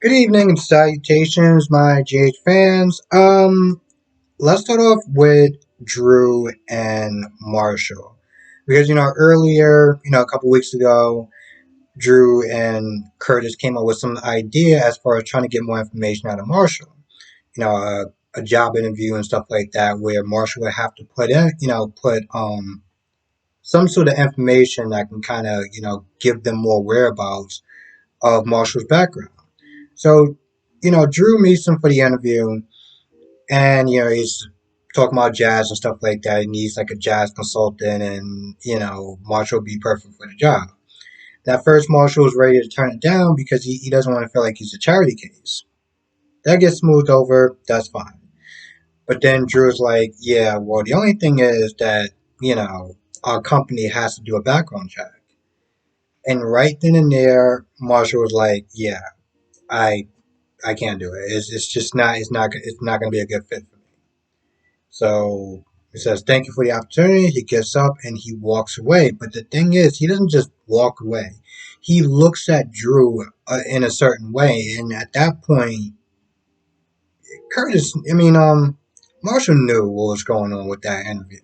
Good evening and salutations, my GH fans. Let's start off with Drew and Marshall. Because, earlier, a couple weeks ago, Drew and Curtis came up with some idea as far as trying to get more information out of Marshall. You know, a job interview and stuff like that, where Marshall would have to put some sort of information that can kind of, give them more whereabouts of Marshall's background. So, Drew meets him for the interview, and he's talking about jazz and stuff like that. He needs like a jazz consultant, and Marshall would be perfect for the job. That first Marshall was ready to turn it down because he doesn't want to feel like he's a charity case. That gets smoothed over. That's fine. But then Drew's like, yeah, well, the only thing is that our company has to do a background check. And right then and there, Marshall was like, yeah, I I can't do it. It's just not going to be a good fit for me. So he says, "Thank you for the opportunity." He gets up and he walks away. But the thing is, he doesn't just walk away. He looks at Drew in a certain way, and at that point, Marshall knew what was going on with that interview.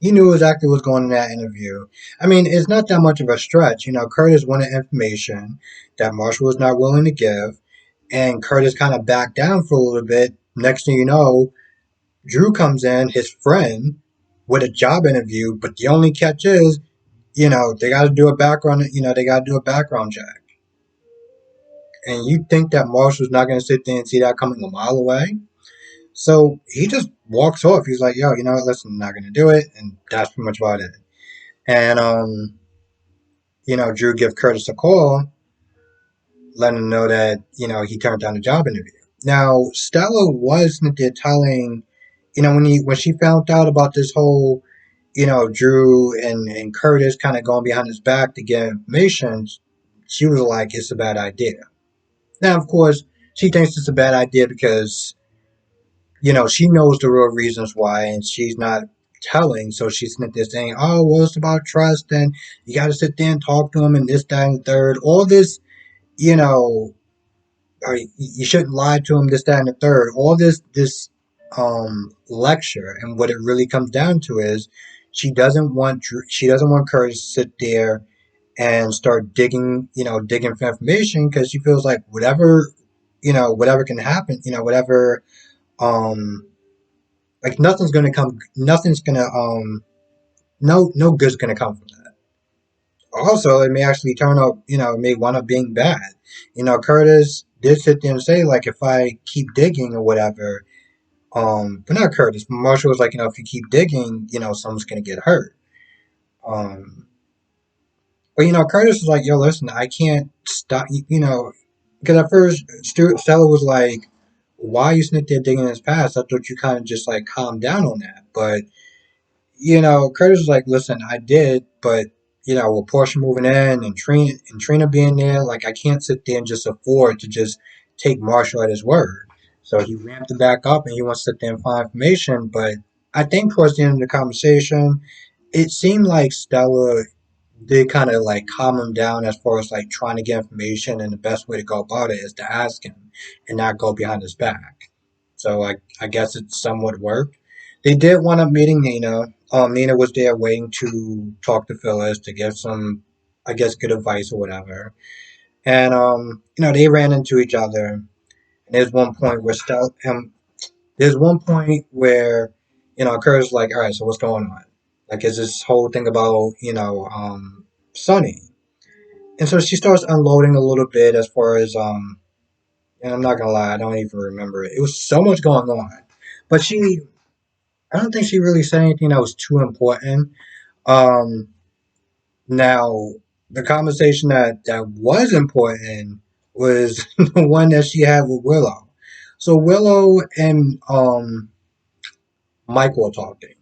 He knew exactly what was going on in that interview. I mean, it's not that much of a stretch. Curtis wanted information that Marshall was not willing to give, and Curtis kind of backed down for a little bit. Next thing you know, Drew comes in, his friend, with a job interview, but the only catch is, they got to do a background. They got to do a background check, and you think that Marshall's not going to sit there and see that coming a mile away? So he just walks off. He's like, "Yo, you know what? Listen, I'm not going to do it," and that's pretty much about it. And Drew gives Curtis a call, letting him know that he turned down the job interview. Now, Stella wasn't there telling, when she found out about this whole, Drew and Curtis kind of going behind his back to get information, she was like, it's a bad idea. Now, of course, she thinks it's a bad idea because, she knows the real reasons why, and she's not telling. So she's sitting there saying, oh, well, it's about trust, and you got to sit there and talk to him, and this, that, and the third. All this, you know, or you shouldn't lie to him, this, that, and the third. All this lecture, and what it really comes down to is she doesn't want Curtis to sit there and start digging for information because she feels like whatever can happen, whatever um like nothing's gonna no good's gonna come from that. Also, it may actually turn out, it may wind up being bad. Curtis did sit there and say, like, if I keep digging or whatever, but not Curtis. Marshall was like, if you keep digging, someone's gonna get hurt. Um, but Curtis was like, yo, listen, I can't stop. Because at first Stella was like, why are you sitting there digging in his past? I thought you kind of just like calmed down on that. But Curtis was like, listen, I did, but with Portia moving in and Trina being there, like I can't sit there and just afford to just take Marshall at his word. So he ramped it back up and he wants to sit there and find information. But I think towards the end of the conversation, it seemed like Stella did kind of like calm him down as far as like trying to get information, and the best way to go about it is to ask him and not go behind his back. So I guess it somewhat worked. They did wind up meeting Nina. Nina was there waiting to talk to Phyllis to give some, I guess, good advice or whatever. And they ran into each other. And there's one point where Curtis like, all right, so what's going on? Like, is this whole thing about Sunny? And so she starts unloading a little bit as far as and I'm not gonna lie, I don't even remember it. It was so much going on, but I don't think she really said anything that was too important. Um, Now, the conversation that was important was the one that she had with Willow. So Willow and Mike were talking,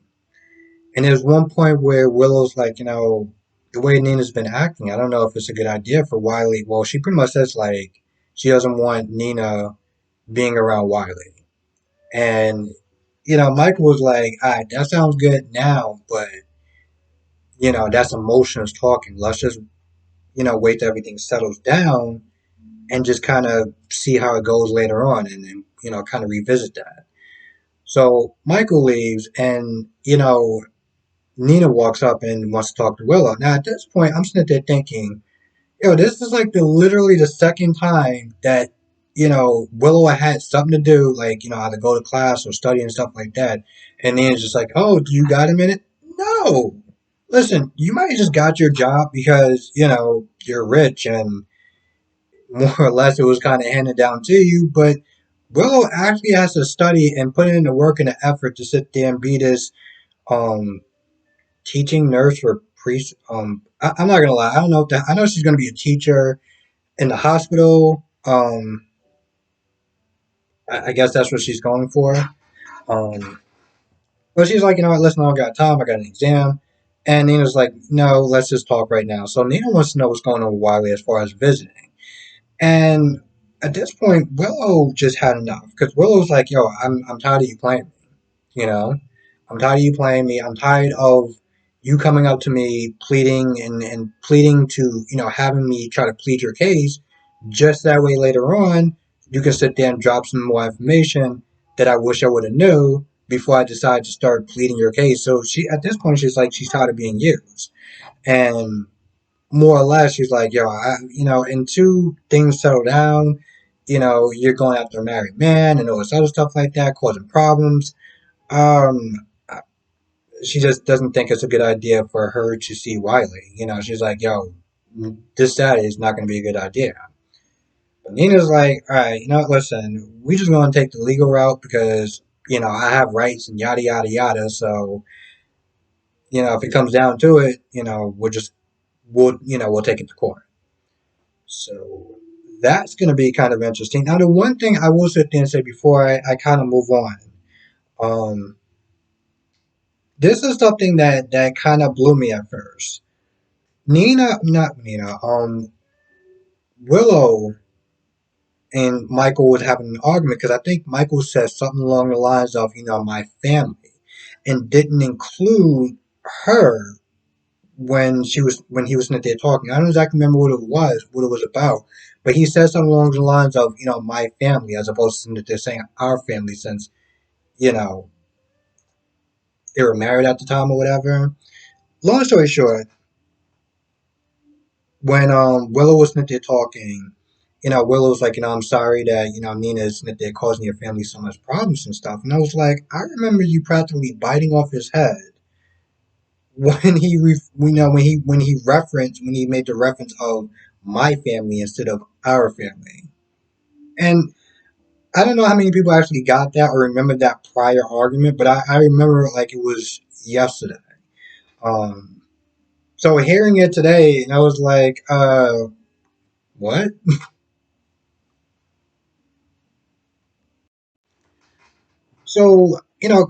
and there's one point where Willow's like, the way Nina's been acting, I don't know if it's a good idea for Wiley. Well, she pretty much says like she doesn't want Nina being around Wiley. And, Michael was like, all right, that sounds good now, but, that's emotions talking. Let's just, wait till everything settles down and just kind of see how it goes later on, and then kind of revisit that. So Michael leaves, and Nina walks up and wants to talk to Willow. Now at this point, I'm sitting there thinking, yo, this is like the literally the second time that Willow had something to do, like either go to class or study and stuff like that, and Nina's just like, oh, do you got a minute? No. Listen, you might have just got your job because you're rich and more or less it was kind of handed down to you, but Willow actually has to study and put in the work and the effort to sit there and be this um teaching nurse or priest. I'm not gonna lie, I don't know if that. I know she's gonna be a teacher in the hospital. I guess that's what she's going for. Um, but she's like, what, listen, I don't got time. I got an exam. And Nina's like, no, let's just talk right now. So Nina wants to know what's going on with Wiley as far as visiting. And at this point, Willow just had enough because Willow's like, yo, I'm tired of you playing me. You know, I'm tired of you playing me. I'm tired of you coming up to me pleading and pleading to, having me try to plead your case. Just that way later on, you can sit there and drop some more information that I wish I would have knew before I decide to start pleading your case. So she, at this point, she's like, she's tired of being used. And more or less, she's like, yo, until things settle down, you're going after a married man and all this other stuff like that, causing problems. Um, she just doesn't think it's a good idea for her to see Wiley. She's like, yo, this Saturday is not going to be a good idea. But Nina's like, all right, listen, we just going to take the legal route because, I have rights and yada, yada, yada. So, if it comes down to it, we'll take it to court. So that's going to be kind of interesting. Now, the one thing I will sit there and say before I kind of move on, um, this is something that kind of blew me at first. Not Nina, Willow and Michael was having an argument because I think Michael said something along the lines of, my family, and didn't include her when he was sitting there talking. I don't exactly remember what it was about, but he said something along the lines of, my family, as opposed to sitting there saying our family, since you know they were married at the time or whatever. Long story short, when Willow was sitting there talking, Willow's like, I'm sorry that Nina's sitting there causing your family so much problems and stuff, and I was like, I remember you practically biting off his head when when he made the reference of my family instead of our family. And I don't know how many people actually got that or remember that prior argument, but I remember it like it was yesterday. Um, so hearing it today, I was like, what? So,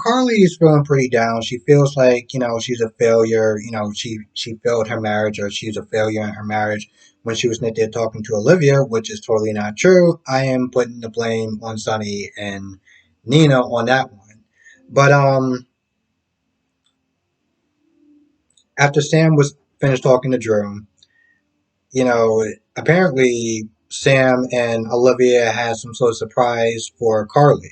Carly is feeling pretty down. She feels like, she's a failure. She failed her marriage, or she's a failure in her marriage when she was there talking to Olivia, which is totally not true. I am putting the blame on Sunny and Nina on that one. But after Sam was finished talking to Drew, apparently Sam and Olivia had some sort of surprise for Carly.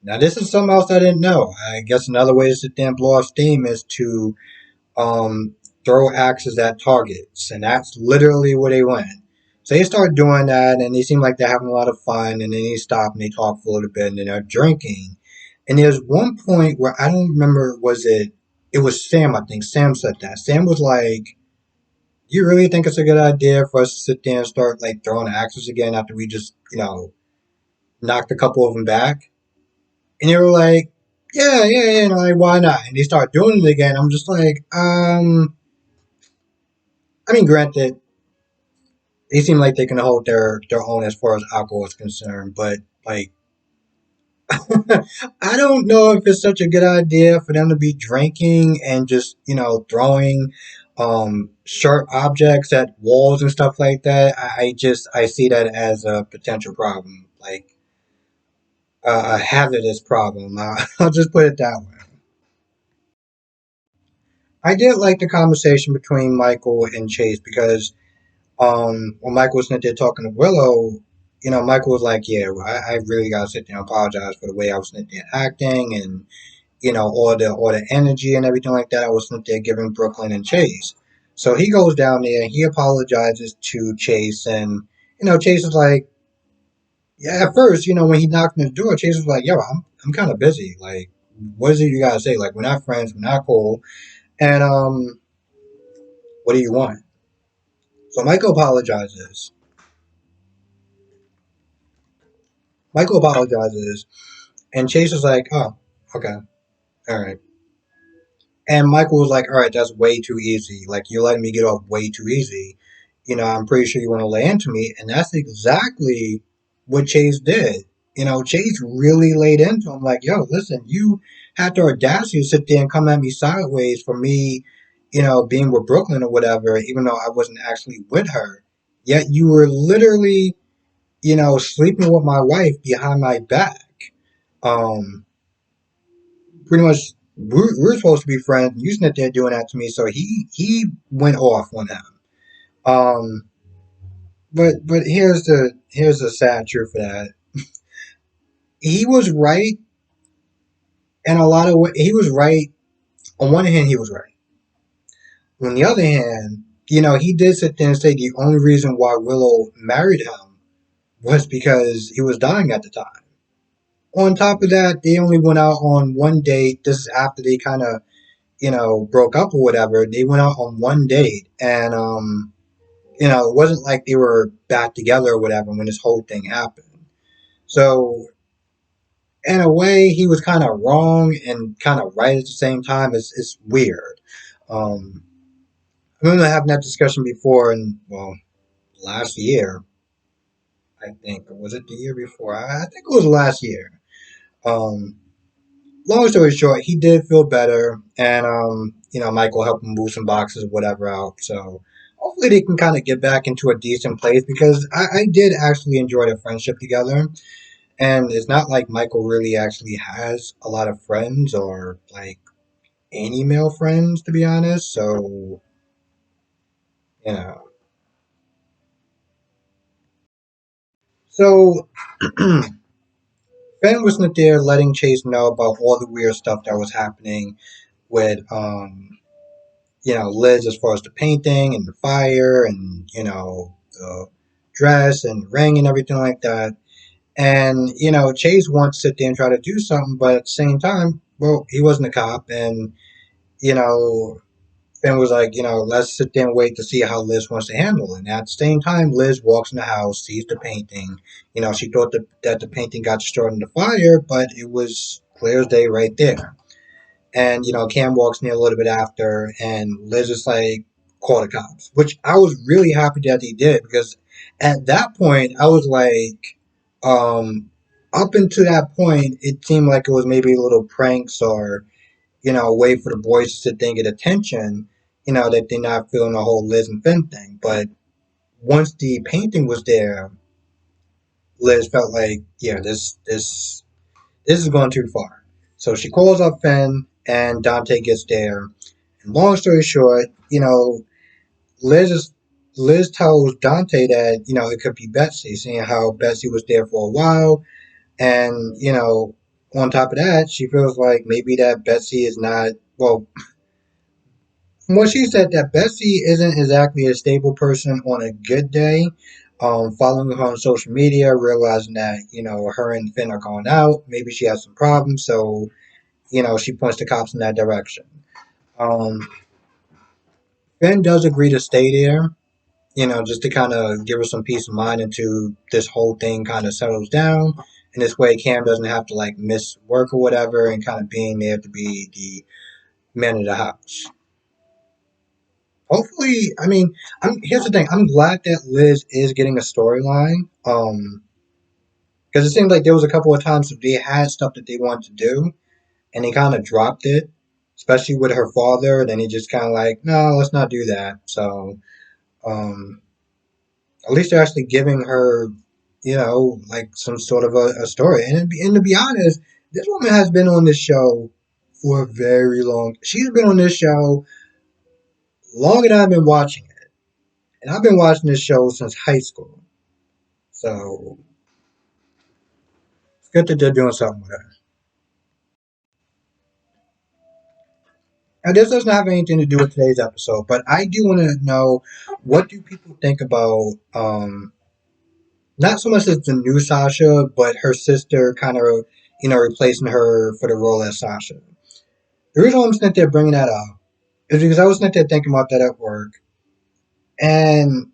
Now, this is something else I didn't know. I guess another way to sit there and blow off steam is to um, throw axes at targets, and that's literally where they went. So they start doing that, and they seem like they're having a lot of fun, and then they stop and they talk for a little bit, and then they're drinking. And there's one point where I don't remember, it was Sam, I think. Sam said that. Sam was like, you really think it's a good idea for us to sit there and start like throwing axes again after we just, knocked a couple of them back? And they were like, yeah, yeah, yeah, like why not? And they start doing it again. I'm just like, I mean, granted, they seem like they can hold their own as far as alcohol is concerned, but like, I don't know if it's such a good idea for them to be drinking and just throwing sharp objects at walls and stuff like that. I see that as a potential problem, like a hazardous problem. I'll just put it that way. I did like the conversation between Michael and Chase because When Michael was sitting there talking to Willow, Michael was like, "Yeah, well, I really gotta sit there and apologize for the way I was sitting there acting, and all the energy and everything like that I was sitting there giving Brooklyn and Chase." So he goes down there and he apologizes to Chase, and Chase is like, yeah. At first, when he knocked on the door, Chase was like, "Yo, I'm kind of busy. Like, what is it you gotta say? Like, we're not friends, we're not cool, and what do you want?" So Michael apologizes. Michael apologizes, and Chase is like, "Oh, okay, all right." And Michael was like, "All right, that's way too easy. Like, you're letting me get off way too easy. I'm pretty sure you want to lay into me." And that's exactly what Chase did. Chase really laid into him, like, "Yo, listen, you had the audacity to sit there and come at me sideways for me, being with Brooklyn or whatever, even though I wasn't actually with her. Yet you were literally, sleeping with my wife behind my back. Um, Pretty much we're supposed to be friends. You sitting there doing that to me." So he went off on him. Um, but here's the sad truth for that. He was right in a lot of ways. He was right on one hand. He was right. On the other hand, he did sit there and say the only reason why Willow married him was because he was dying at the time. On top of that, they only went out on one date. This is after they kind of broke up or whatever. They went out on one date, and it wasn't like they were back together or whatever when this whole thing happened. So in a way, he was kind of wrong and kind of right at the same time. It's weird. Um, I remember having that discussion before, and well, last year, I think, or was it the year before? I think it was last year. Um, Long story short, he did feel better, and Michael helped him move some boxes, whatever, out. So hopefully they can kind of get back into a decent place because I did actually enjoy their friendship together, and it's not like Michael really actually has a lot of friends or like any male friends, to be honest. So yeah, so Ben was not there letting Chase know about all the weird stuff that was happening with Liz as far as the painting and the fire and, the dress and ring and everything like that. And, Chase wants to sit there and try to do something, but at the same time, well, he wasn't a cop. And, you know, Ben was like, let's sit there and wait to see how Liz wants to handle it. And at the same time, Liz walks in the house, sees the painting. She thought that the painting got destroyed in the fire, but it was clear as day right there. And, Cam walks in a little bit after, and Liz is like, call the cops, which I was really happy that he did because at that point, I was like, up until that point, it seemed like it was maybe a little pranks or, a way for the boys to sit there and get attention, that they're not feeling the whole Liz and Finn thing. But once the painting was there, Liz felt like, yeah, this is going too far. So she calls up Finn, and Dante gets there. And long story short, Liz is, Liz tells Dante that it could be Betsy, seeing how Betsy was there for a while, and on top of that, she feels like maybe that Betsy is not well. From what she said, that Betsy isn't exactly a stable person on a good day. Following her on social media, realizing that her and Finn are going out, maybe she has some problems, so she points the cops in that direction. Um, Finn does agree to stay there, just to kind of give her some peace of mind until this whole thing kind of settles down. And this way, Cam doesn't have to like miss work or whatever, and kind of being there to be the man of the house. Hopefully, I mean, here's the thing. I'm glad that Liz is getting a storyline. Because it seems like there was a couple of times that they had stuff that they wanted to do, and they kind of dropped it, especially with her father. Then he just kind of like, no, let's not do that. So, um, at least they're actually giving her, like some sort of a story. And to be honest, this woman has been on this show for a very long. She's been on this show longer than I've been watching it. And I've been watching this show since high school. So it's good that they're doing something with her. Now, this doesn't have anything to do with today's episode, but I do want to know, what do people think about not so much as the new Sasha, but her sister kind of, replacing her for the role as Sasha. The reason why I'm sitting there bringing that up is because I was sitting there thinking about that at work, and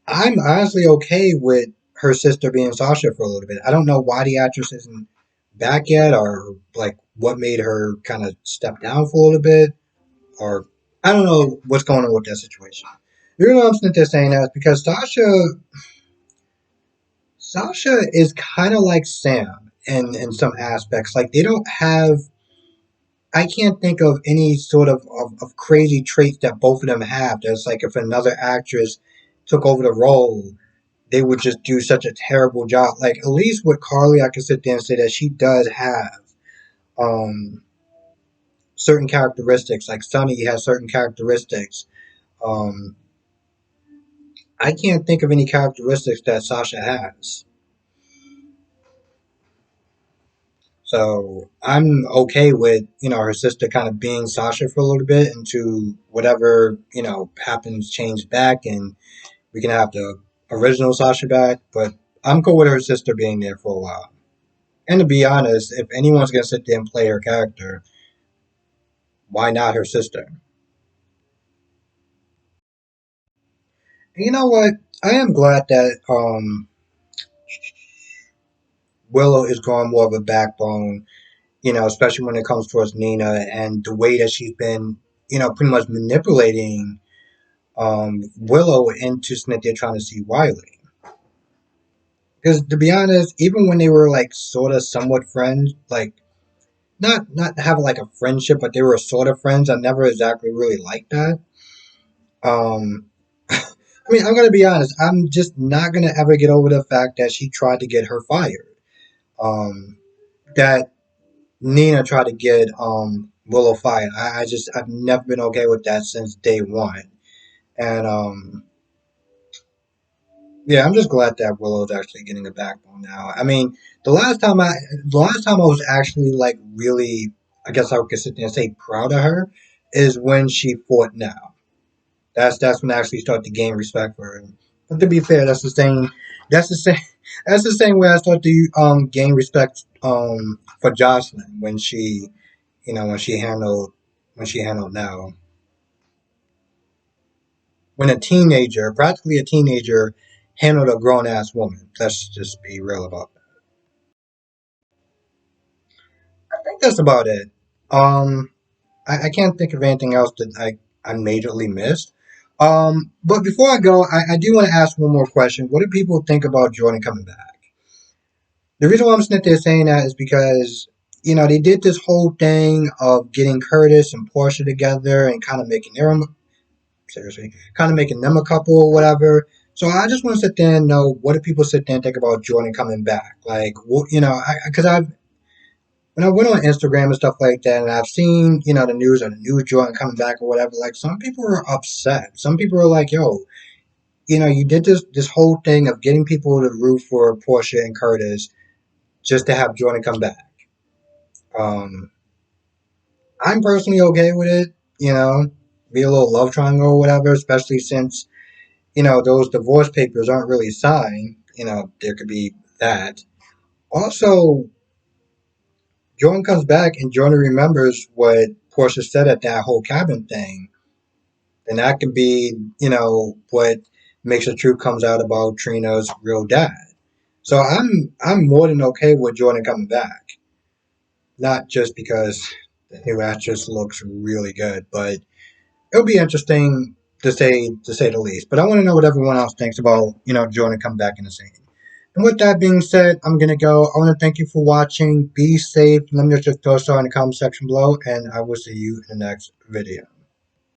I'm honestly okay with her sister being Sasha for a little bit. I don't know why the actress isn't back yet, or like what made her kind of step down for a little bit, or I don't know what's going on with that situation. The reason why I'm sitting there saying that is because Sasha is kind of like Sam in some aspects. Like they don't have. I can't think of any sort of crazy traits that both of them have. That's like if another actress took over the role, they would just do such a terrible job. Like at least with Carly, I can sit there and say that she does have um, certain characteristics. Like Sunny has certain characteristics. Um, I can't think of any characteristics that Sasha has. So I'm okay with, her sister kind of being Sasha for a little bit until whatever, happens change back and we can have the original Sasha back. But I'm cool with her sister being there for a while. And to be honest, if anyone's gonna sit there and play her character, why not her sister? And you know what? I am glad that Willow is growing more of a backbone, especially when it comes towards Nina and the way that she's been, pretty much manipulating Willow into Cynthia trying to see Wiley. Because to be honest, even when they were like sort of somewhat friends, like not having like a friendship, but they were sort of friends, I never exactly really liked that. Um, I mean, I'm gonna be honest. I'm just not gonna ever get over the fact that she tried to get her fired. Um, that Nina tried to get Willow fired. I've never been okay with that since day one. And yeah, I'm just glad that Willow's actually getting a backbone now. I mean, the last time I was actually like really, I guess I could sit there and say proud of her, is when she fought now. That's when I actually started to gain respect for her. But to be fair, that's the same that's the same way I started to gain respect for Jocelyn when she when she handled now. When a teenager, practically a teenager, handled a grown ass woman. Let's just be real about that. I think that's about it. Um, I can't think of anything else that I majorly missed. But before I go, I do want to ask one more question. What do people think about Jordan coming back? The reason why I'm sitting there saying that is because, they did this whole thing of getting Curtis and Portia together and kind of making them, seriously, kind of making them a couple or whatever. So I just want to sit there and know, what do people sit there and think about Jordan coming back? Like, what, because I've when I went on Instagram and stuff like that, and I've seen, the news or the news Jordan coming back or whatever, like some people are upset. Some people are like, yo, you did this whole thing of getting people to root for Portia and Curtis just to have Jordan come back. Um, I'm personally okay with it, be a little love triangle or whatever, especially since, those divorce papers aren't really signed. There could be that. Also, Jordan comes back and Jordan remembers what Portia said at that whole cabin thing. And that could be, what makes the truth comes out about Trina's real dad. So I'm more than okay with Jordan coming back. Not just because the new actress looks really good, but it'll be interesting to say the least. But I want to know what everyone else thinks about, Jordan coming back in the scene. And with that being said, I'm gonna go. I want to thank you for watching. Be safe. Let me know your thoughts in the comment section below, and I will see you in the next video.